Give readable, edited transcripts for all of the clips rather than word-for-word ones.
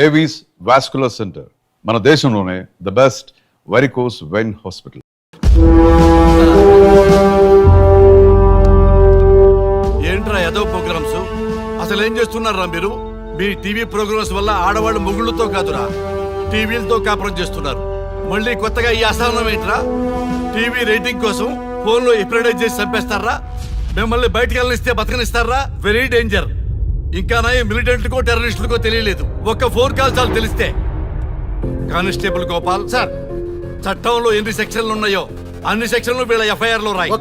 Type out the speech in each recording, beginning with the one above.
Avis vascular centre మన దేశంలోనే the best varicose vein hospital. ఏంట్రా ఏదో ప్రోగ్రామ్స్ అసలు ఏం చేస్తున్నారా మీరు? మీ టీవీ ప్రోగ్రామ్స్ వల్ల ఆడవాళ్ళు మొగుళ్ళతో కాదురా టీవీలతో కాపురం చేస్తున్నారు. మళ్ళీ కొత్తగా ఈ అసహనం ఏంట్రా? టీవీ రేటింగ్ కోసం ఫోన్లో ఎప్రిడైజ్ చేసి చంపేస్తారా? మిమ్మల్ని బయటకు వెళ్ళనిస్తే బతకనిస్తారా? Very danger. ఇంకా మిలిటెంట్కో టెర్రరిస్టులకో తెలియలేదు, ఒక్క ఫోన్ కాల్ చాలు తెలిస్తే. కానిస్టేబుల్ గోపాల్ సార్, చట్టంలో ఎన్ని సెక్షన్లు ఉన్నాయో అన్ని సెక్షన్లు వీళ్ళ ఎఫ్ఐఆర్ లో రాయి.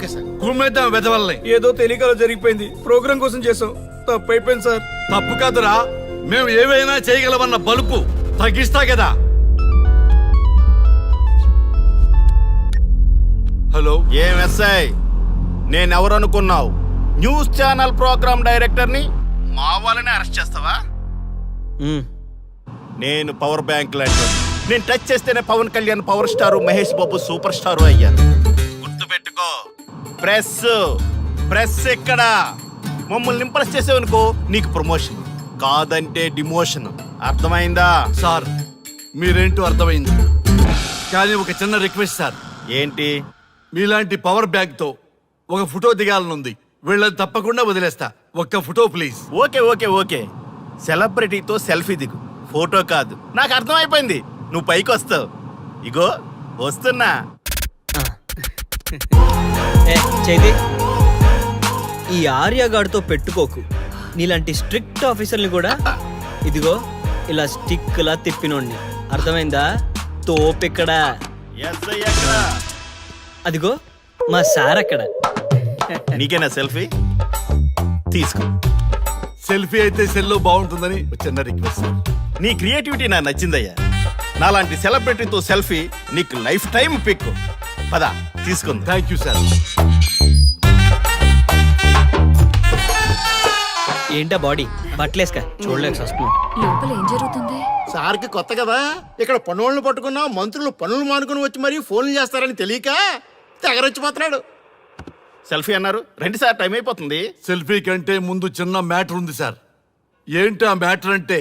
కుమ్మేద్దాం వెదవల్ని. ఏదో తెలియకలో జరిగిపోయింది, ప్రోగ్రామ్ కోసం చేసాం, తప్పు అయిపోయింది సార్. తప్పు కాదురా, మేము ఏవైనా చేయగలమన్న బలుపు తగ్గిస్తా కదా. హలో, ఏం ఎస్ఐ, నేనెవరనుకున్నావు? న్యూస్ ఛానల్ ప్రోగ్రామ్ డైరెక్టర్ ని మా వాళ్ళని అరెస్ట్ చేస్తావా? నేను పవర్ బ్యాంక్ లాంటి, నేను టచ్ చేస్తేనే Pawan Kalyan power star, Mahesh Babu super star అయ్యాను. గుర్తుపెట్టుకో, ప్రెస్ ఎక్కడ మమ్మల్ని ఇంప్రెస్ చేసేవనుకో నీకు ప్రమోషన్, కాదంటే డిమోషన్. అర్థమైందా? సార్ మీరేంటో అర్థమైంది, కానీ ఒక చిన్న రిక్వెస్ట్ సార్. ఏంటి? మీలాంటి పవర్ బ్యాంక్ తో ఒక ఫోటో దిగాలనుంది, వీళ్ళని తప్పకుండా వదిలేస్తా. ఒక్క ఫోటో ప్లీజ్. ఓకే సెలబ్రిటీతో సెల్ఫీ దిగు, ఫోటో కాదు. నాకు అర్థమైపోయింది, నువ్వు పైకి వస్తావు. ఇగో వస్తున్నా. చైతి, ఈ ఆర్యగాడితో పెట్టుకోకు. నీలాంటి స్ట్రిక్ట్ ఆఫీసర్ని కూడా ఇదిగో ఇలా స్టిక్ లా తిప్పినోడిని. అర్థమైందా? తోపిక్కడ. అదిగో మా సార్ అక్కడ. నీకేనా సెల్ఫీ? తీసుకో. సెల్ఫీ అయితే సెల్లో బాగుంటుందని చిన్న రిక్వెస్ట్ సార్. నీ క్రియేటివిటీ నాకు నచ్చిందయ్యా. నాలాంటి సెలబ్రిటీతో సెల్ఫీ నీకు లైఫ్ టైం పిక్. పద తీసుకుంది. Thank you sir. ఏంటా బాడీ బట్టలేసుక చూడలేక వస్తున్నాం. లోపల ఏం జరుగుతుంది? సార్కి కొత్త కదా, ఇక్కడ పనులను పట్టుకున్నా మంత్రులు పనులు మానుకుని వచ్చి మరీ ఫోన్లు చేస్తారని తెలియక తెగరొచ్చిపోతున్నాడు. సెల్ఫీ అన్నారు, రండి సార్, టైం అయిపోతుంది. సెల్ఫీ కంటే ముందు చిన్న మ్యాటర్ ఉంది సార్. ఏంటి ఆ మ్యాటర్ అంటే,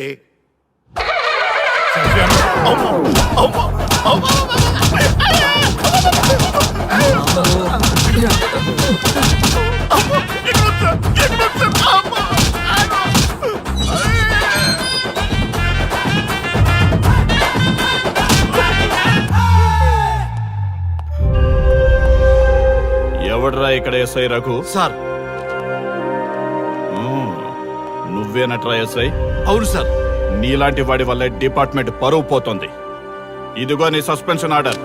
ఎవడ్రా ఇక్కడ ఎస్ఐ రఘు? సార్ నువ్వేనట్రా ఎస్ఐ? అవును సార్. నీలాంటి వాడి వల్ల డిపార్ట్మెంట్ పరువు పోతుంది. ఇదిగో నీ సస్పెన్షన్ ఆర్డర్.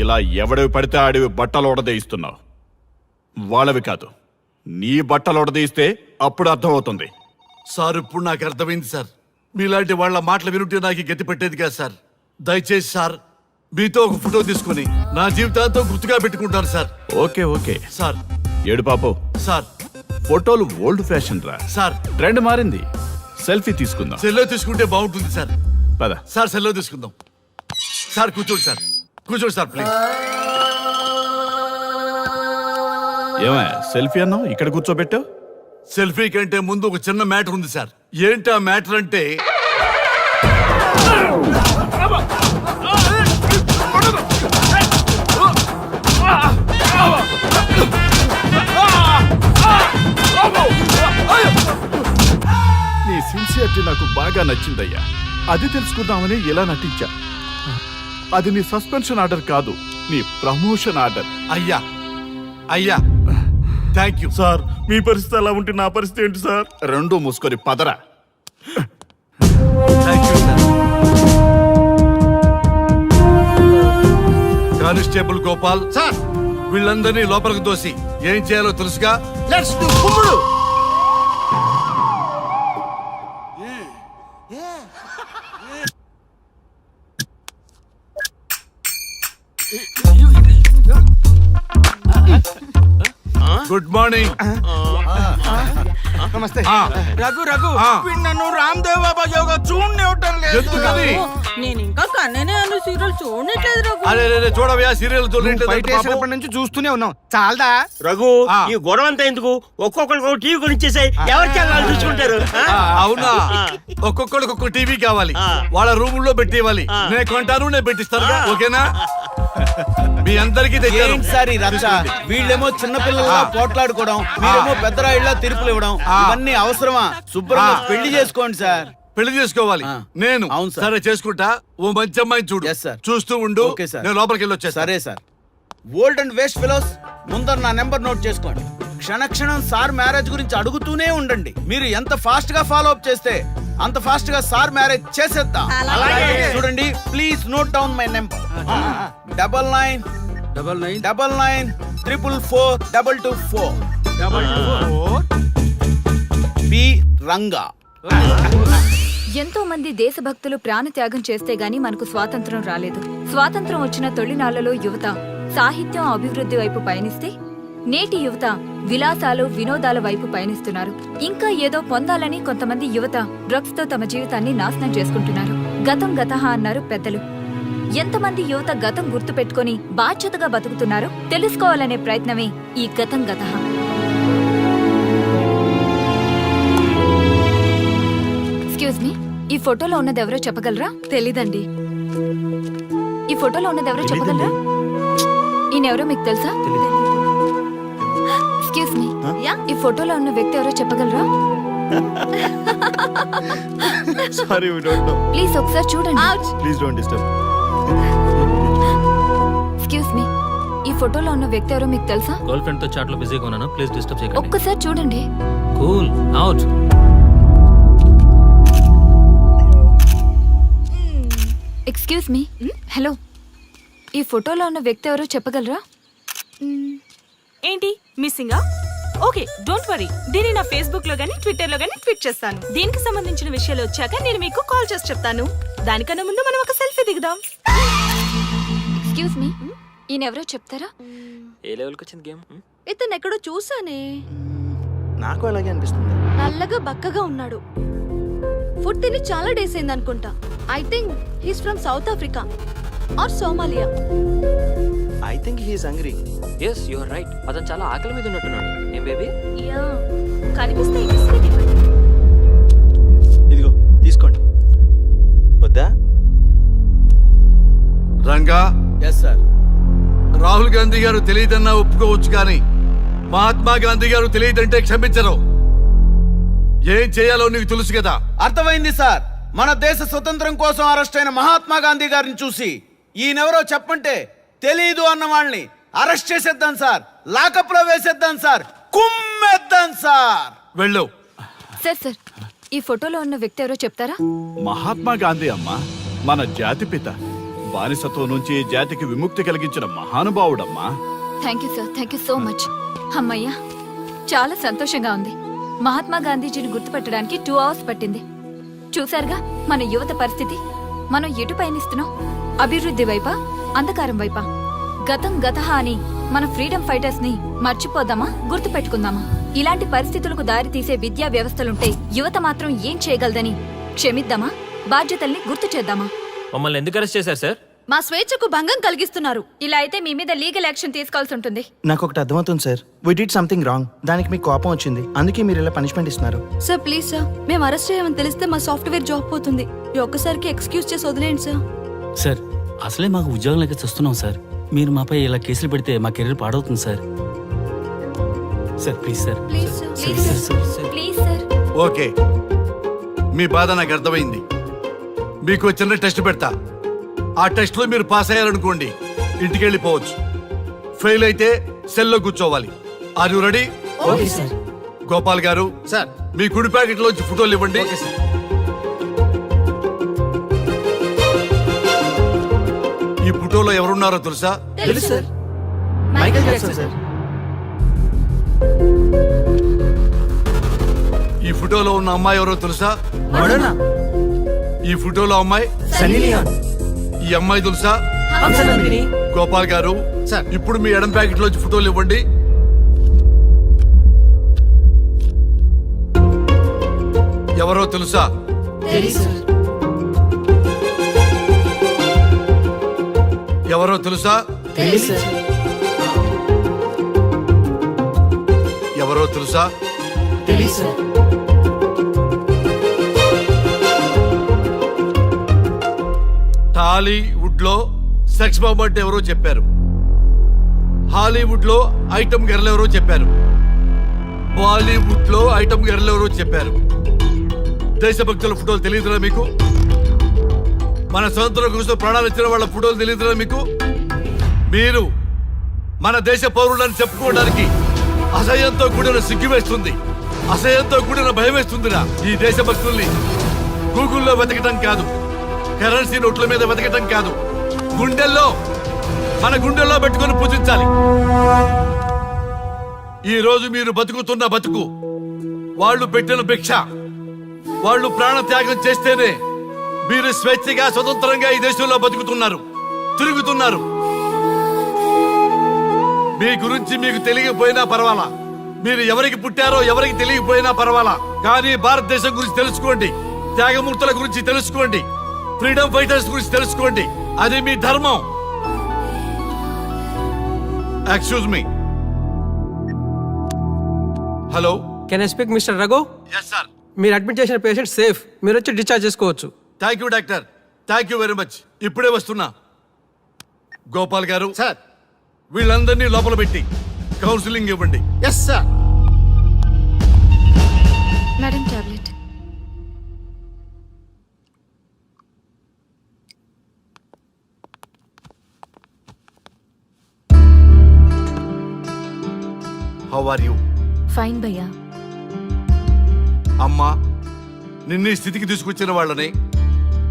ఇలా ఎవడివి పడితే ఆడివి బట్టలు ఉడదీయిస్తున్నావు. వాళ్ళవి కాదు, నీ బట్టలు ఉడదీయిస్తే అప్పుడు అర్థమవుతుంది. సార్ ఇప్పుడు నాకు అర్థమైంది సార్. మీలాంటి వాళ్ళ మాటలు వినుంటే నాకు గతి పెట్టేది కాదు సార్. దయచేసి సార్ మీతో ఒక ఫోటో తీసుకుని నా జీవితాంతో గుర్తుగా పెట్టుకుంటాను సార్. Okay sir. ఏడు పాపం సార్, ఫోటోలు ఓల్డ్ ఫ్యాషన్ రా సార్. ట్రెండ్ మారింది. సెల్ఫీ తీసుకుందాం. సెల్లో తీసుకుంటే బాగుంటుంది సార్. పద సార్, సెల్లో తీసుకుందాం. సార్ కూర్చోండి సార్, కూర్చోండి సార్ ప్లీజ్. ఏమయ్య సెల్ఫీ అన్నావు, ఇక్కడ కూర్చోబెట్టావు? సెల్ఫీ కంటే ముందు ఒక చిన్న మ్యాటర్ ఉంది సార్. ఏంటి ఆ మ్యాటర్ అంటే, నీ సిన్సియరిటీ నాకు బాగా నచ్చిందయ్యా. అది తెలుసుకుందామని ఇలా నటించా. అది నీ సస్పెన్షన్ ఆర్డర్ కాదు, నీ ప్రమోషన్ ఆర్డర్. అయ్యా థ్యాంక్ యూ సార్. మీ పరిస్థితి అలా ఉంటే నా పరిస్థితి ఏంటి సార్? రెండు మూసుకొని పదరా. Thank you sir. Constable Gopal sir, వీళ్ళందరినీ లోపలికి దోసి ఏం చేయాలో తెలుసుగా. లెట్స్ డు కుమ్ముడు. Good morning. నమస్తే ఆ, రఘు రఘు ఆ. వీడు నన్ను రామ్ దేవ్ బాబా యోగా చూడనివ్వటం లేదు ఎందుకని నేను ఇంకా కన్ననే అను సీరియల్ చూడట్లేదు రఘు. అరే రే చూడవయ్యా సీరియల్ బయట వేసినప్పటి నుంచి చూస్తూనే ఉన్నాం చాలదా రఘు ఆ. ఈ గొడవ అంతా ఎందుకు ఒక్కొక్కరికి ఒక టీవీ కొనిచ్చేసాయి ఎవరి ఛానల్ చూసుకుంటారు ఆ? అవునా ఒక్కొక్కడికి ఒక్కొక్క టీవీ కావాలి ఆ. వాళ్ళ రూముల్లో పెట్టి ఇవ్వాలి ఆ. నేను కొంటాను నేను పెట్టిస్తాను ఓకేనా మీ అందరికీ తెచ్చాను ఏంటి సార్ ఈ రచ్చ? వీళ్ళేమో చిన్నపిల్లలా పోట్లాడుకోవడం, మీరేమో పెద్దరాయిళ్ళ తీర్పులు ఇవ్వడం, ఇవన్నీ అవసరమా? శుభ్రంగా పెళ్లి చేసుకోండి సార్. పెళ్లి చేసుకోవాలి ఆ. నేను అవును సార్. సరే చేసుకుంటా ఓ మంచి అమ్మాయిని చూడు Yes, sir. చూస్తూ ఉండు ఓకే, సార్. నేను లోపలికి వెళ్ళి వచ్చేస్తా సరే sir. Old and waste fellows, ముందర నా నెంబర్ నోట్ చేసుకోండి. క్షణక్షణం సార్ మ్యారేజ్ గురించి అడుగుతూనే ఉండండి. మీరు ఎంత ఫాస్ట్ గా ఫాలో అప్ చేస్తే అంత ఫాస్ట్ గా సార్ మ్యారేజ్ చేసేద్దాం. అలాగే. చూడండి, please note down my number. 99 99 444 224 B Ranga. ఎంతో మంది దేశభక్తులు ప్రాణత్యాగం చేస్తే గాని మనకు స్వాతంత్రం రాలేదు. స్వాతంత్రం వచ్చిన తొలినాళ్లలో యువత సాహిత్యం అభివృద్ధి వైపు పయనిస్తే నేటి యువత విలాసాలు వినోదాల వైపు పయనిస్తున్నారు. ఇంకా ఏదో పొందాలని కొంతమంది యువత డ్రగ్స్ తో తమ జీవితాన్ని నాశనం చేసుకుంటున్నారు. గతం గతహ అన్నారు పెద్దలు. ఎంతమంది యువత గతం గుర్తు పెట్టుకుని బాధ్యతగా బతుకుతున్నారో తెలుసుకోవాలనే ప్రయత్నమే ఈ గతం గతహ. ఎక్స్క్యూజ్ మీ, ఈ ఫోటోలో ఉన్నది ఎవరో చెప్పగలరా? తెలీదండి. ఈ ఫోటోలో ఉన్నది ఎవరో చెప్పగలరా? ఈయనెవరో మీకు తెలుసా? ఎక్స్క్యూజ్ మీ, ఈ ఫోటోలో ఉన్న వ్యక్తి ఎవరో చెప్పగలరా? Sorry we don't know please ఒకసారి చూడండి. Please don't disturb excuse me, ఈ ఫోటోలో ఉన్న వ్యక్తి ఎవరో మీకు తెలుసా? గర్ల్ ఫ్రెండ్ తో చాట్ లో బిజీగా ఉన్నాను, ప్లీజ్ డిస్టర్బ్ చేయకండి. ఒక్కసారి చూడండి. Cool out. Excuse me, hello, ఈ ఫోటోలో ఉన్న వ్యక్తి ఎవరో చెప్పగలరా? ఏంటి మిస్సింగా? ఓకే డోంట్ వరీ, దీన్ని నా ఫేస్బుక్ లో గానీ ట్విట్టర్ లో గానీ ట్వీట్ చేస్తాను. దీనికి సంబంధించిన విషయాలు వచ్చాక నేను మీకు కాల్ చేసి చెప్తాను. దానికన్నా ముందు మనం ఒక సెల్ఫీ దిగుదాం. ఎక్స్క్యూజ్ మీ, ఈయన ఎవరో చెప్తారా? ఏ లెవెల్కి వచ్చింది గేమ్? ఇతను ఎక్కడో చూసానే. నాకు అలాగే అనిపిస్తుంది. నల్లగా బక్కగా ఉన్నాడు. ఫుడ్ తిని చాలా డేస్ అయింది అనుకుంటా. I think he's from South Africa or Somalia. I think he is hungry. Yes you are right, అతను చాలా ఆకలి మీద ఉన్నట్టున్నాడు. ఏం బేబీ? యా కనిపిస్తే ఈ బిస్కెట్ ఇవ్వండి. ఇదిగో తీసుకోండి. వద్దా? Ranga yes sir. రాహుల్ గాంధీ గారు తెలియదన్నా ఒప్పుకోవచ్చు కానీ మహాత్మా గాంధీ గారు తెలియదంటే క్షమించరు. ఏం చేయాలో నీకు తెలుసు కదా. అర్థమైంది సార్. మన దేశ స్వతంత్రం కోసం అరెస్ట్ అయిన మహాత్మా గాంధీ గారిని చూసి ఈయనెవరో చెప్పంటే తెలీదు అన్న వాళ్ళని అరెస్ట్ చేసేద్దాం సార్. లాకప్ లో వేసేద్దాం సార్. కుమ్మేద్దాం సార్. వెళ్ళు. సార్ సార్, ఈ ఫోటోలో ఉన్న వ్యక్తి ఎవరో చెప్తారా? మహాత్మా గాంధీ అమ్మ మన జాతిపిత. బానిసత్వం నుంచి జాతికి విముక్తి కలిగించిన మహానుభావుడమ్మా. Thank you sir, thank you so much. అమ్మయ్యా, చాలా సంతోషంగా ఉంది. మహాత్మా గాంధీజీని గుర్తుపట్టడానికి 2 hours పట్టింది. చూసారుగా మన యువత పరిస్థితి. మనం ఎటు పయనిస్తున్నాం? అభివృద్ధి వైపా, అంధకారం వైపా? గతం గతహ అని మన ఫ్రీడమ్ ఫైటర్స్ ని మర్చిపోదామా, గుర్తు పెట్టుకుందామా? ఇలాంటి పరిస్థితులకు దారి తీసే విద్యా వ్యవస్థలుంటే యువత మాత్రం ఏం చేయగలదని క్షమిద్దామా, బాధ్యతల్ని గుర్తు చేద్దామా? మమ్మల్ని ఎందుకు అరెస్ట్ చేశారు సార్? మా స్వేచ్ఛకు భంగం కలిగిస్తున్నారు. ఇలా అయితే మీ మీద లీగల్ యాక్షన్ తీసుకోవాల్సి ఉంటుంది. నాకు ఒకటి అర్థమవుతుంది sir. We did something wrong. దానికి మీకు కోపం వచ్చింది, అందుకే మీరు ఇలా పనిష్మెంట్ ఇస్తున్నారు. సార్ ప్లీజ్ సార్, మేము అరెస్ట్ చేయమని తెలిస్తే మా సాఫ్ట్వేర్ జాబ్ పోతుంది. ఈ ఒక్కసారికి ఎక్స్క్యూజ్ చేసి వదిలేండి సార్. సార్ అసలే మాకు ఉద్యోగం లేక చూస్తున్నాం సార్. మీరు మాపై ఇలా కేసులు పెడితే మా కెరీర్ పాడవుతుంది sir. Sir please sir. Please sir. Please sir. Okay, మీ బాధ నాకు అర్థమైంది. మీకు చిన్న టెస్ట్ పెడతా. ఆ టెస్ట్ లో మీరు పాస్ అయ్యారనుకోండి, ఇంటికి వెళ్ళిపోవచ్చు. ఫెయిల్ అయితే సెల్లో కూర్చోవాలి. Are you ready? Okay sir. Gopal garu sir మీ కుడి ప్యాకెట్ లోంచి ఫోటోలు ఇవ్వండి. ఈ ఫోటోలో ఎవరున్నారో తెలుసా? తెలుసు సార్. Michael Jackson sir. ఈ ఫోటోలో ఉన్న అమ్మాయి ఎవరో తెలుసా? మడోనా. ఈ ఫోటోలో అమ్మాయి సన్నీ లియోన్. ఈ అమ్మాయి తెలుసా? హంసనందిని. గోపాల్ గారు సార్. ఇప్పుడు మీ ఎడం ప్యాకెట్ లోంచి ఫోటోలు ఇవ్వండి. ఎవరో తెలుసా? ఎవరో తెలుసా? ఎవరో తెలుసా? టాలీవుడ్ లో సెక్స్ బాంబ్ అంటే ఎవరో చెప్పారు. హాలీవుడ్ లో ఐటమ్ గర్ల్ ఎవరో చెప్పారు. బాలీవుడ్ లో ఐటమ్ గర్ల్ ఎవరో చెప్పారు. దేశభక్తుల ఫోటోలు తెలియదురా మీకు? మన స్వతంత్రం కోసం ప్రాణాలు ఇచ్చిన వాళ్ళ ఫోటోలు తెలియదురా మీకు? మీరు మన దేశ పౌరులని చెప్పుకోవడానికి అసహ్యంతో కూడిన సిగ్గు వేస్తుంది, అసహ్యంతో కూడిన భయం వేస్తుందిరా. ఈ దేశభక్తుల్ని గూగుల్లో వెతకటం కాదు, కరెన్సీ నోట్ల మీద వెతకటం కాదు, మన గుండెల్లో పెట్టుకొని పూజించాలి. ఈ రోజు మీరు బతుకుతున్న బతుకు వాళ్ళు పెట్టిన భిక్ష. వాళ్ళు ప్రాణ త్యాగం చేస్తేనే మీరు స్వేచ్ఛగా స్వతంత్రంగా ఈ దేశంలో బతుకుతున్నారు, తిరుగుతున్నారు. మీ గురించి మీకు తెలియకపోయినా పర్వాలా, మీరు ఎవరికి పుట్టారో ఎవరికి తెలియకపోయినా పర్వాలా, కానీ భారతదేశం గురించి తెలుసుకోండి, త్యాగమూర్తుల గురించి తెలుసుకోండి, ఫ్రీడమ్ ఫైటర్స్ గురించి తెలుసుకోండి. అది మీ ధర్మం. Excuse me. Hello, can I speak mister Raghu? Yes sir. మీరు అడ్మిట్ చేసిన పేషెంట్ సేఫ్, మీరు వచ్చి డిశ్చార్జ్ చేసుకోవచ్చు. Thank you doctor, thank you very much. ఇప్పుడే వస్తున్నా. గోపాల్ గారు సార్. వీళ్ళందరినీ లోపల పెట్టి కౌన్సిలింగ్ ఇవ్వండి. Yes sir. Madam tablet. How are you? Fine భయ్యా. అమ్మా, నిన్ను ఈ స్థితికి తీసుకొచ్చిన వాళ్ళని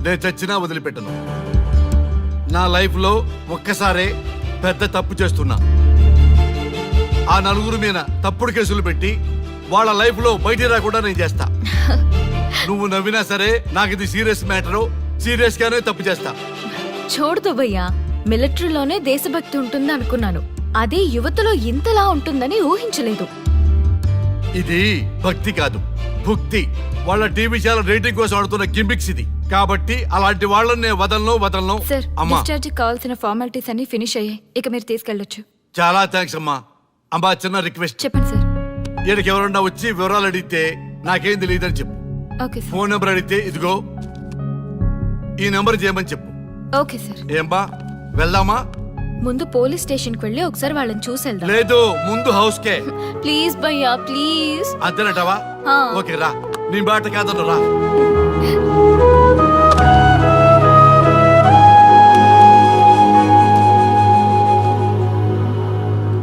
నేను చచ్చినా వదిలిపెట్టను. నా లైఫ్లో ఒక్కసారే పెద్ద తప్పు చేస్తున్నా. ఆ నలుగురు మీద తప్పుడు కేసులు పెట్టి వాళ్ళ లైఫ్లో బయట రాకుండా నేను చేస్తా. నువ్వు నవ్వినా సరే నాకు ఇది సీరియస్ మ్యాటరు, సీరియస్ గానే తప్పు చేస్తా. చూడదు భయ్యా, మిలిటరీలోనే దేశభక్తి ఉంటుంది అనుకున్నాను, అదే యువతలో ఇంతలా ఉంటుందని ఊహించలేదు. ఇది భక్తి కాదు, భుక్తి. వాళ్ళ టీవీ ఛానల్ రేటింగ్ కోసం ఆడుతున్న గిమిక్స్ ఇది. కాబట్టి అలాంటి వాళ్ళని నేను వదలను. సార్, అమ్మా, డిశ్చార్జ్ కావాల్సిన ఫార్మాలిటీస్ అన్ని ఫినిష్ అయ్యాయి, ఇక మీరు తీసుకెళ్ళొచ్చు. చాలా థ్యాంక్స్ అమ్మా. అమ్మా, చిన్న రిక్వెస్ట్. చెప్పండి సార్. ఈయనకి ఎవరన్నా వచ్చి వివరాలు అడిగితే నాకేం తెలియదని చెప్పు. Okay sir. ఫోన్ నెంబర్ అడిగితే ఇదిగో ఈ నెంబర్ చేయమని చెప్పు. Okay sir. ఏం బా, వెళ్దామా? ముందు పోలీస్ స్టేషన్ కి వెళ్ళి ఒకసారి వాళ్ళని చూసి వెళ్దాం. లేదు, ముందు హౌస్ కే. ప్లీజ్ భయ్యా, ప్లీజ్. అంతేనటవా? ఓకే రా, నీ బాట కాదన్న రా.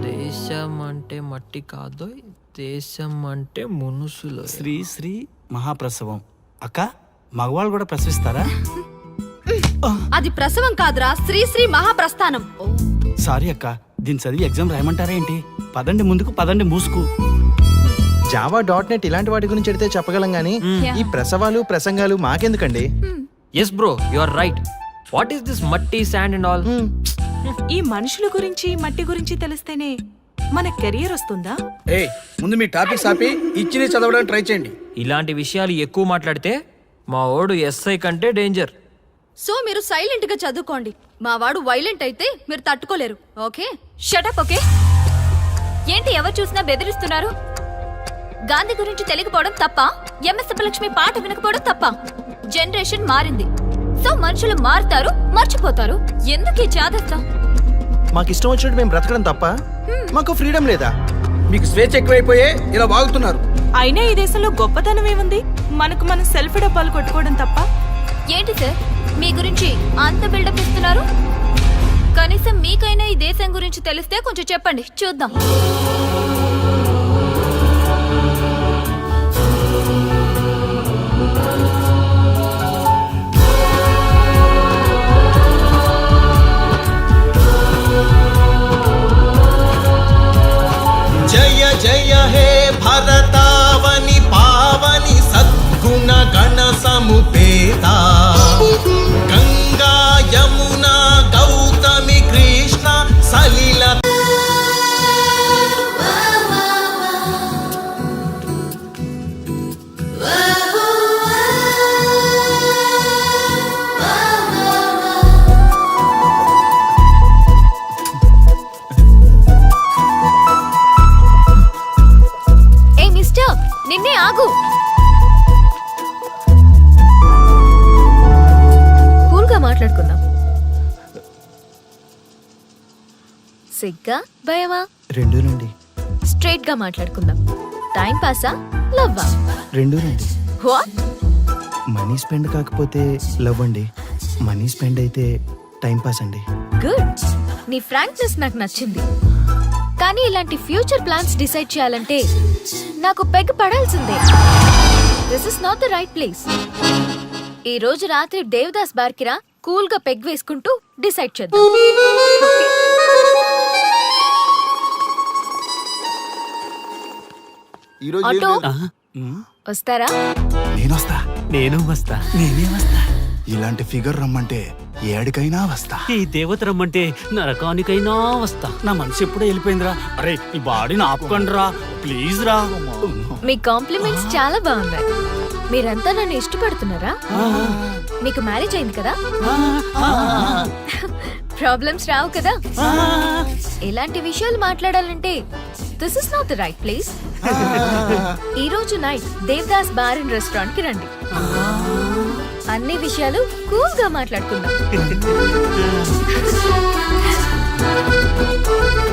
దేశం అంటే మట్టి కాదు, దేశం అంటే మనుషులు. శ్రీ శ్రీ మహాప్రసవం. అక్క, మగవాళ్ళు కూడా ప్రసవిస్తారా? అది ప్రసవం కాదురా, శ్రీ శ్రీ మహాప్రస్థానం. సారీ అక్క, దీని చదివి ఎగ్జామ్ రాయమంటారా ఏంటి? పదండి ముందుకు, పదండి మూసుకు. java.net ఇలాంటి వాటి గురించి అడిగితే చెప్పగలం గానీ ఈ ప్రసవాలు ప్రసంగాలు మాకెందుకండి? Yes bro, you are right. What is this మట్టి, శాండ్ అండ్ ఆల్? ఈ మనుషుల గురించి మట్టి గురించి తెలిస్తేనే మన కెరియర్ వస్తుందా? ఏయ్, ముందు మీ టాపిక్స్ ఆపి ఇచ్చిని చదవడానికి ట్రై చేయండి. ఇలాంటి విషయాలు ఎక్కువ మాట్లాడితే మా ఓడు ఎస్ఐ కంటే డేంజర్. సో మీరు సైలెంట్ గా చదువుకోండి. మా వాడు వైలెంట్ అయితే మీరు తట్టుకోలేరు. Okay, shut up. ఓకే, ఏంటి ఎవరు చూసినా బెదిరిస్తున్నారు? గాంధీ గురించి తెలియకపోవడం తప్ప, ఎంఎస్ సుబ్బలక్ష్మి పాట వినకపోవడం తప్ప? జనరేషన్ మారింది, సో మనుషులు మారుతారు, మర్చిపోతారు. ఎందుకు ఈ చాదస్తం? మాకు ఇష్టం వచ్చినట్టు మేము బ్రతకడం తప్ప మాకు ఫ్రీడమ్ లేదా? మీకు స్వేచ్ఛ ఎక్కువైపోయే ఇలా వాగుతున్నారు. అయినా ఈ దేశంలో గొప్పతనం ఏముంది? మనకు మనం సెల్ఫీ డబ్బాలు కొట్టుకోవడం తప్ప. ఏంటి సార్ మీ గురించి అంత బిల్డప్ ఇస్తున్నారు? కనీసం మీకైనా ఈ దేశం గురించి తెలిస్తే కొంచెం చెప్పండి, చూద్దాం. జయ జయ హే భరతావని పావని సద్గుణ గణ సముపేత గంగా యమునా గౌతమి కృష్ణ సలిల సిగ్గా భయమా? రెండూనండి. స్ట్రైట్ గా మాట్లాడుకుందాం. టైం పాసా లవ్వా? రెండూనండి. వాట్? మనీ స్పెండ్ కాకపోతే లవ్ అండి, మనీ స్పెండ్ అయితే టైం పాస్ అండి. గుడ్. నీ ఫ్రాంక్నెస్ నాకు నచ్చింది. కానీ ఇలాంటి ఫ్యూచర్ ప్లాన్స్ డిసైడ్ చేయాలంటే నాకు పెగ్ పడాల్సిందే. This is not the right place. ఈ రోజు రాత్రి దేవదాస్ బార్కి రా, కూల్ గా పెగ్ వేసుకుంటూ డిసైడ్ చేద్దాం. ఆటో వస్తారా? నేనొస్తా. నేను వస్తా. నేనే వస్తా. ఇలాంటి ఫిగర్ రమ్మంటే ఏడికైనా వస్తా. ఈ దేవత రమ్మంటే నరకానికైనా వస్తా. నా మనసు ఎప్పుడో వెళ్ళిపోయిందిరా. అరే ఈ బాడీని ఆపుకండిరా ప్లీజ్ రా. మీ కాంప్లిమెంట్స్ చాలా బాగున్నాయి. మీరంతా నన్ను ఇష్టపడుతున్నారా? మీకు మ్యారేజ్ అయింది కదా? ప్రాబ్లమ్స్ రావు కదా? ఇలాంటి విషయాలు మాట్లాడాలంటే this is not the right place. ఈ రోజు night Devdas bar and restaurant కి రండి. అన్ని విషయాలు కూల్ గా మాట్లాడుకుందాం.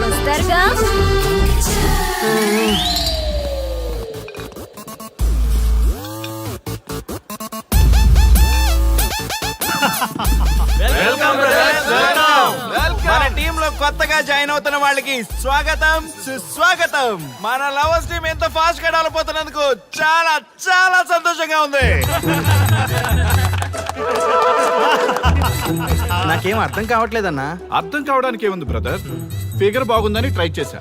వస్తారుగా? మన టీమ్ లో కొత్తగా జాయిన్ అవుతున్న వాళ్ళకి స్వాగతం సుస్వాగతం. మన లవర్స్ టీం ఎంత ఫాస్ట్ గా డెవలప్ అవుతున్నందుకు చాలా చాలా సంతోషంగా ఉంది. నాకేం అర్థం కావట్లేదన్నా. అర్థం కావడానికి ఏముంది బ్రదర్, ఫిగర్ బాగుందని ట్రై చేశా,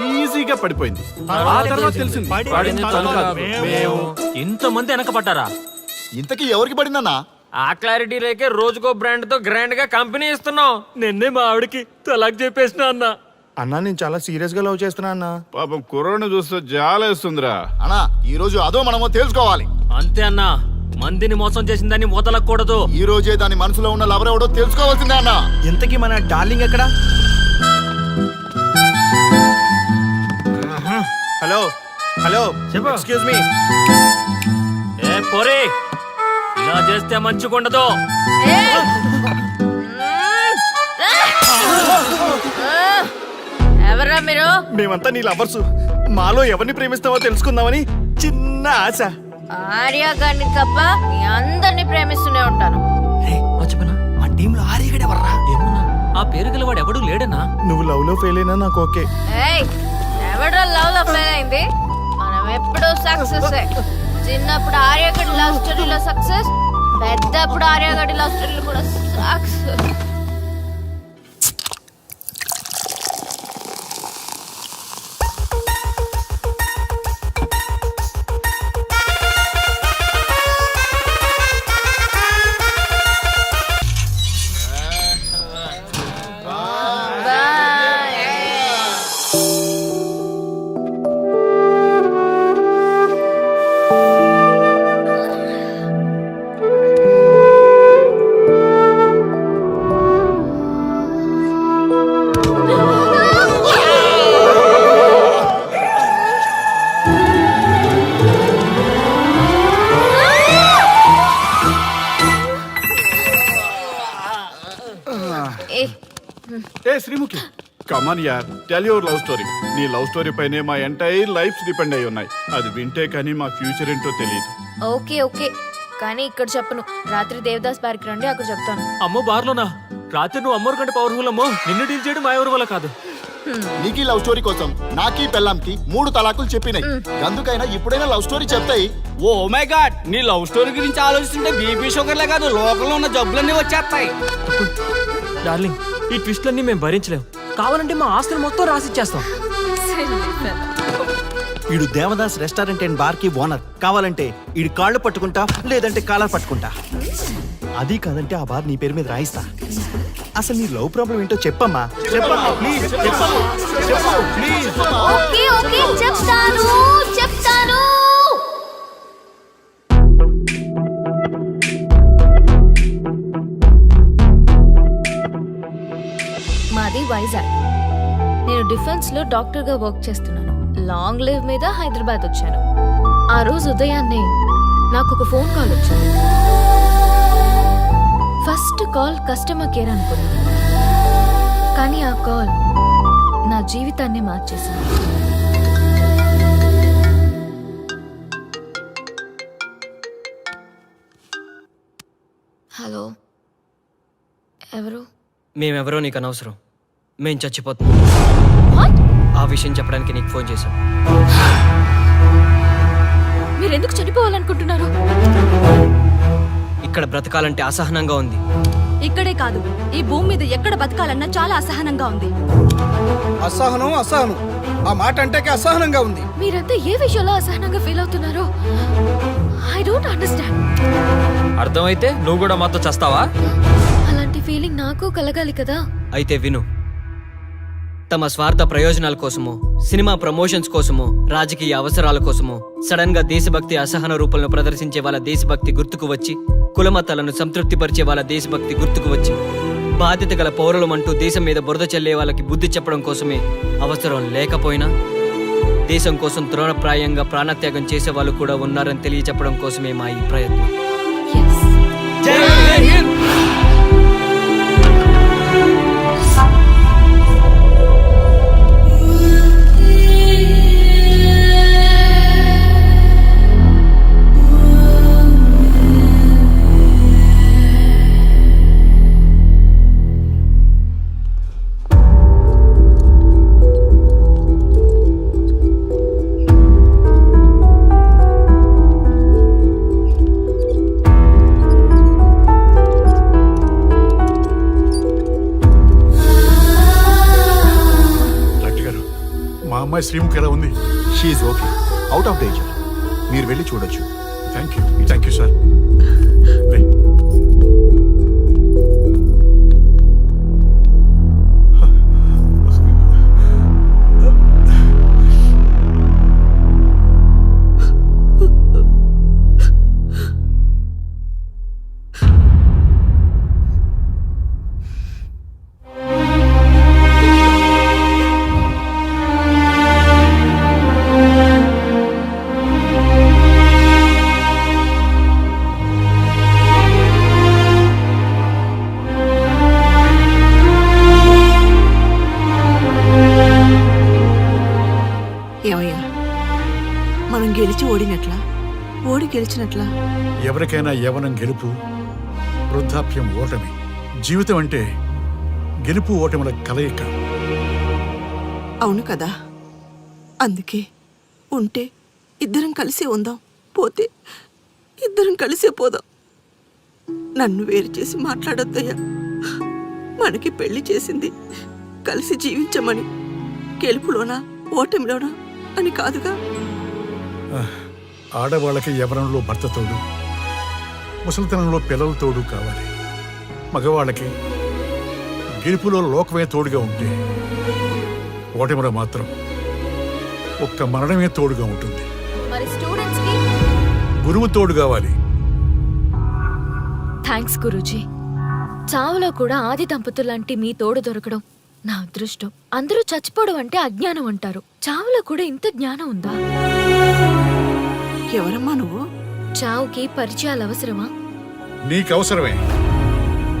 ఈజీగా పడిపోయింది. ఆ తర్వాత తెలిసింది పడింది తను కాదు, మేము. ఇంతమంది వెనకపడ్డారా? ఇంతకీ ఎవరికి పడిందన్నా? ఆ క్లారిటీ లేకే రోజుకో బ్రాండ్ తో గ్రాండ్ గా కంపెనీ ఇస్తున్నాం. నిన్నే మా ఆవిడకి తలాక్ చెప్పేసిన అన్న. అన్నా నేను చాలా సీరియస్ గా లవ్ చేస్తున్నా అన్నా. పాపం కుర్రోడ్ని చూస్తే జాలేస్తుందిరా. అన్నా ఈ రోజు అదో మనమో తెలుసుకోవాలి. అంతే అన్నా, మందిని మోసం చేసిందని వదలకూడదు. ఈ రోజే దాని మనసులో ఉన్న లవర్ ఎవడో తెలుసుకోవాల్సిందే అన్నా. ఇంతకీ మన డార్లింగ్ ఎక్కడ? హలో హలో చెప్పు. Excuse me. ఏ పోరే, ఇలా చేస్తే మంచిగుండదు. ఎవరా మీరు? మేమంతా నీ లవర్స్. మాలో ఎవరిని ప్రేమిస్తావో తెలుసుకుందామని చిన్న ఆశ. ఆర్య గారిని తప్ప మీ అందరిని ప్రేమిస్తూనే ఉంటాను. మా టీంలో ఆర్యగడే వర్రా. ఏమన్నా ఆ పేరు గల వాడు ఎవడు లేడనా? నువ్వు లవ్ లో ఫెయిల్ అయినా నాకు ఓకే. ఎవడో లవ్ లో ఫెయిల్ అయింది? మనం ఎప్పుడూ సక్సెస్. చిన్నప్పుడు ఆర్యగడి లవ్ స్టోరీలో సక్సెస్, పెద్దప్పుడు ఆర్యగడి లవ్ స్టోరీలో కూడా సక్సెస్. ఏ శ్రీముఖి, కమాన్ యార్, టెల్ యువర్ లవ్ స్టోరీ. నీ లవ్ స్టోరీ పైనే మా ఎంటైర్ లైఫ్ డిపెండ్ అయి ఉన్నాయి. అది వింటే కానీ మా ఫ్యూచర్ ఏంటో తెలియదు. ఓకే ఓకే, కానీ ఇక్కడ చెప్పను. రాత్రి దేవదాస్ బార్కి రండి, అక్కడ చెప్తాను. అమ్మో బార్లోనా? రాత్రి నువ్వు అమ్మోరు కంటే పవర్ఫుల్ అమ్మో. నిన్ను డీల్ చేయడం మా ఎవరి వల్ల కాదు. నీకీ లవ్ స్టోరీ కోసం నాకీ పెళ్ళాంకి 3 తలాకులు చెప్పినాయి. అందుకైనా ఇప్పుడైనా లవ్ స్టోరీ చెప్తాయి. ఓ మై గాడ్, నీ లవ్ స్టోరీ గురించి ఆలోచిస్తుంటే బీపీ షుగర్లే కాదు లోకంలో ఉన్న జబ్బులన్నీ వచ్చేస్తాయి. డార్లింగ్, ఈ ట్విస్ట్లన్నీ మేము భరించలేం. కావాలంటే మా ఆస్తులు మొత్తం రాసిచ్చేస్తాం. ఈడు దేవదాస్ రెస్టారెంట్ అండ్ బార్ కి ఓనర్. కావాలంటే ఈడు కాళ్ళు పట్టుకుంటా, లేదంటే కాలర్ పట్టుకుంటా. అది కాదంటే ఆ బార్ నీ పేరు మీద రాయిస్తా. అసలు నీ లవ్ ప్రాబ్లం ఏంటో చెప్పమ్మా. చెప్పమ్మా ప్లీజ్, చెప్పమ్మా, చెప్పు ప్లీజ్. ఓకే ఓకే, చెప్తాను చెప్తాను. మాది వైజాగ్. నేను డిఫెన్స్ లో డాక్టర్ గా వర్క్ చేస్తున్నాను. లాంగ్ లీవ్ మీద హైదరాబాద్ వచ్చాను. ఆ రోజు ఉదయాన్నే నాకు ఒక ఫోన్ కాల్ వచ్చింది. ఫస్ట్ కాల్ కస్టమర్ కేర్ అనుకున్నాను, కానీ ఆ కాల్ నా జీవితాన్ని మార్చేసింది. హలో, ఎవరు? మేమెవరో నీకు అనవసరం. మేం చచ్చిపోతున్నాం. ఆ విషయం చెప్పడానికి నీకు ఫోన్ చేశాం. మీరెందుకు చనిపోవాలనుకుంటున్నారు? ఇక్కడ బ్రతకాలంటే అసహనంగా ఉంది. ఇక్కడే కాదు, ఈ భూమి మీద ఎక్కడ బతకాలన్నా చాలా అసహనంగా ఉంది. అసహనం అసహనం ఆ మాట అంటే అసహనంగా ఉంది. మీరంతా ఏ విషయంలో అసహనంగా ఫీల్ అవుతున్నారో ఐ డోంట్ అండర్స్టాండ్. అర్థమైతే నువ్వు కూడా మాతో చస్తావా? అలాంటి ఫీలింగ్ నాకు కలగాలి కదా. అయితే విను. తమ స్వార్థ ప్రయోజనాల కోసమో, సినిమా ప్రమోషన్స్ కోసమో, రాజకీయ అవసరాల కోసమో సడన్ గా దేశభక్తి అసహన రూపంలో ప్రదర్శించే వాళ్ళ దేశభక్తి గుర్తుకు వచ్చి, కులమతాలను సంతృప్తిపరిచే వాళ్ళ దేశభక్తి గుర్తుకు వచ్చి, బాధ్యత గల పౌరులమంటూ దేశం మీద బురద చల్లే వాళ్ళకి బుద్ధి చెప్పడం కోసమే, అవసరం లేకపోయినా దేశం కోసం ద్రోణప్రాయంగా ప్రాణత్యాగం చేసే వాళ్ళు కూడా ఉన్నారని తెలియచెప్పడం కోసమే మా ఈ ప్రయత్నం. అమ్మాయి శ్రీముఖి ఎలా ఉంది? She's okay, out of danger. మీరు వెళ్ళి చూడొచ్చు. Thank you sir. ఏమయ్యా, మనం గెలిచి ఓడినట్లా, ఓడి గెలిచినట్లా? ఎవరికైనా యవ్వనం గెలుపు, వృద్ధాప్యం ఓటమి. జీవితం అంటే గెలుపు ఓటముల కలయిక. అవును కదా, అందుకే ఉంటే ఇద్దరం కలిసే ఉందాం, పోతే ఇద్దరం కలిసే పోదాం. నన్ను వేరు చేసి మాట్లాడొద్దయ్యా. మనకి పెళ్లి చేసింది కలిసి జీవించమని, గెలుపులోనా ఓటమిలోనా అని కాదుగా. ఆడవాళ్ళకి యవ్వనంలో భర్త తోడు, ముసలితనంలో పిల్లల తోడు కావాలి. మగవాళ్ళకి గెలుపులో లోకమే తోడుగా ఉంటే, ఓటమిలో మాత్రం ఒక్క మరణమే తోడుగా ఉంటుంది. మరి స్టూడెంట్స్ కి గురువు తోడు కావాలి. థ్యాంక్స్ గురూజీ. చావులో కూడా ఆది దంపతులాంటి మీ తోడు దొరకడం నా అదృష్టం. అందరూ చచ్చిపోవడం అంటే అజ్ఞానం అంటారు, చావులో కూడా ఇంత జ్ఞానం ఉందా? ఎవరమ్మా నువ్వు? చావుకి పరిచయాలు అవసరమా? నీకు అవసరమే.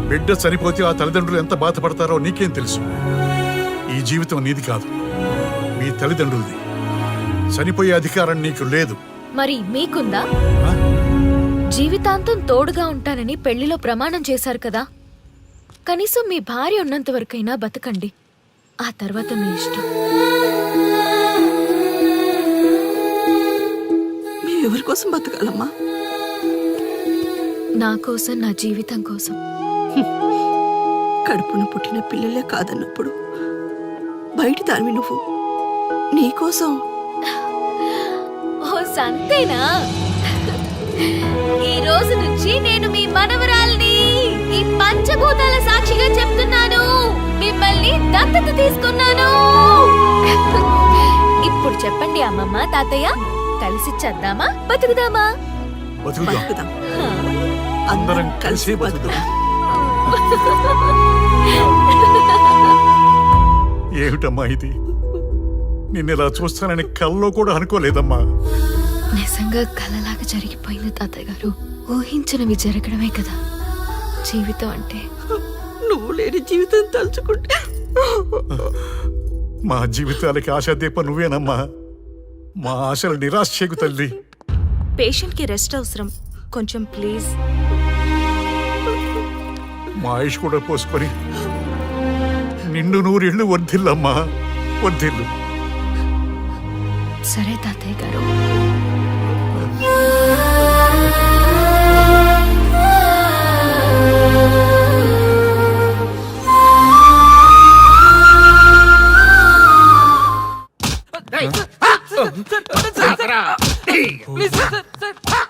బిడ్డ చనిపోతే ఆ తల్లిదండ్రులు ఎంత బాధపడతారో నీకేం తెలుసు? ఈ జీవితం నీది కాదు, మీ తల్లిదండ్రులది. చనిపోయే అధికారం నీకు లేదు. మరి మీకుందా? జీవితాంతం తోడుగా ఉంటానని పెళ్లిలో ప్రమాణం చేశారు కదా, కనీసం మీ భార్య ఉన్నంత వరకైనా బతకండి, ఆ తర్వాత మీ ఇష్టం. ఎవరి కోసం బతకాలమ్మా? నా కోసం, నా జీవితం కోసం. కడుపున పుట్టిన పిల్లలే కాదన్నప్పుడు బయట దానివి నువ్వు, నీకోసం. ఓ సంతేనా? ఈ రోజు నుంచి నేను మీ మనవరాల్ని, ఈ పంచభూతాల సాక్షిగా చెప్తున్నాను, మిమ్మల్ని దత్తత తీసుకున్నాను. ఇప్పుడు చెప్పండి అమ్మమ్మ, తాతయ్య, కలిసి చద్దామా బతుకుదామా? బతుకుదాం, అందరం కలిసి బతుకుదాం. ఏమిటమ్మా ఇది? నిన్నెలా చూస్తానని కల్లో కూడా అనుకోలేదమ్మా. నిజంగా కలలాగా జరిగిపోయింది తాతయ్య గారు. ఊహించినవి జరగడమే కదా జీవితం అంటే. నువ్వు లేని జీవితం తలుచుకుంటే మా జీవితాలకి ఆశాదీపం నువ్వేనమ్మా. మా ఆశలు నిరాశ చేయకు తల్లి. పేషెంట్ కి రెస్ట్ అవసరం, కొంచెం ప్లీజ్. మా ఆయుష్ కూడా పోసుకొని నిన్ను నూరేళ్ళు వర్ధిల్లమ్మా, వర్ధిల్లు. సరే తాతయ్య గారు.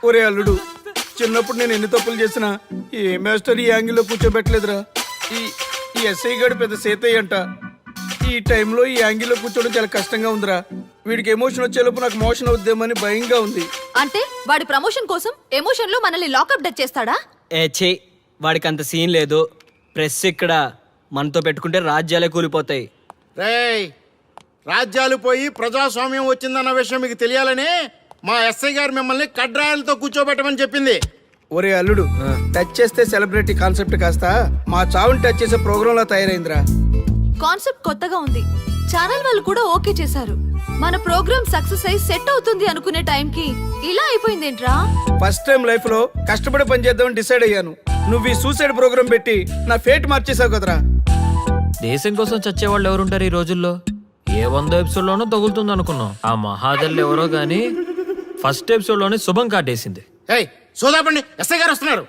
ఒరే అల్లుడు, చిన్నప్పుడు నేను ఎన్ని తప్పులు చేసినా ఏ మాస్టర్ ఈ యాంగిల్లో కూర్చోబెట్టలేదురా. ఈ ఎస్ఐ గడు పెద్ద సేతయ్య అంట. ఈ టైంలో ఈ యాంగిల్లో కూర్చోవడం చాలా కష్టంగా ఉందిరా. వీడికి ఎమోషన్ వచ్చేలోపు నాకు మోషన్ అవుద్దేమని భయంగా ఉంది. అంటే వాడి ప్రమోషన్ కోసం ఎమోషన్ లో మనల్ని లాకప్ డెత్ చేస్తాడా? ఛీ, వాడికి అంత సీన్ లేదు. ప్రెస్ ఇక్కడ మనతో పెట్టుకుంటే రాజ్యాలే కూలిపోతాయి. రేయ్, రాజ్యాలు పోయి ప్రజాస్వామ్యం వచ్చిందన్న విషయం మీకు తెలియాలని మా ఎస్ఐ గారు మిమ్మల్ని కడ్రాయలతో కూర్చోబెట్టమని చెప్పింది. ఒరే అల్లుడు, టచ్ చేస్తే సెలబ్రిటీ కాన్సెప్ట్ కాస్త మా చావుని టచ్ చేసే ప్రోగ్రామ్ లా తయారైందిరా. కాన్సెప్ట్ కొత్తగా ఉంది. ఛానల్ వాళ్ళు కూడా ఓకే చేశారు. మన ప్రోగ్రామ్ సక్సెస్ అయి సెట్ అవుతుంది అనుకునే టైంకి ఇలా అయిపోయిందేంట్రా? ఫస్ట్ టైం లైఫ్ లో కష్టపడి పని చేద్దామని డిసైడ్ అయ్యాను. నువ్వు ఈ సూసైడ్ ప్రోగ్రామ్ పెట్టి నా ఫేట్ మార్చేసావు కదరా. దేశం కోసం చచ్చేవాళ్ళు ఎవరుంటారు ఈ రోజుల్లో? ఏ 100 ఎపిసోడ్లోనో తగులుతుంది అనుకున్నాం. ఆ మహాదల్ ఎవరో గానీ ఫస్ట్ ఎపిసోడ్ లోనే శుభం కాటేసింది. ఏయ్, సోదాపండి, ఎస్ఐ గారు వస్తున్నారు.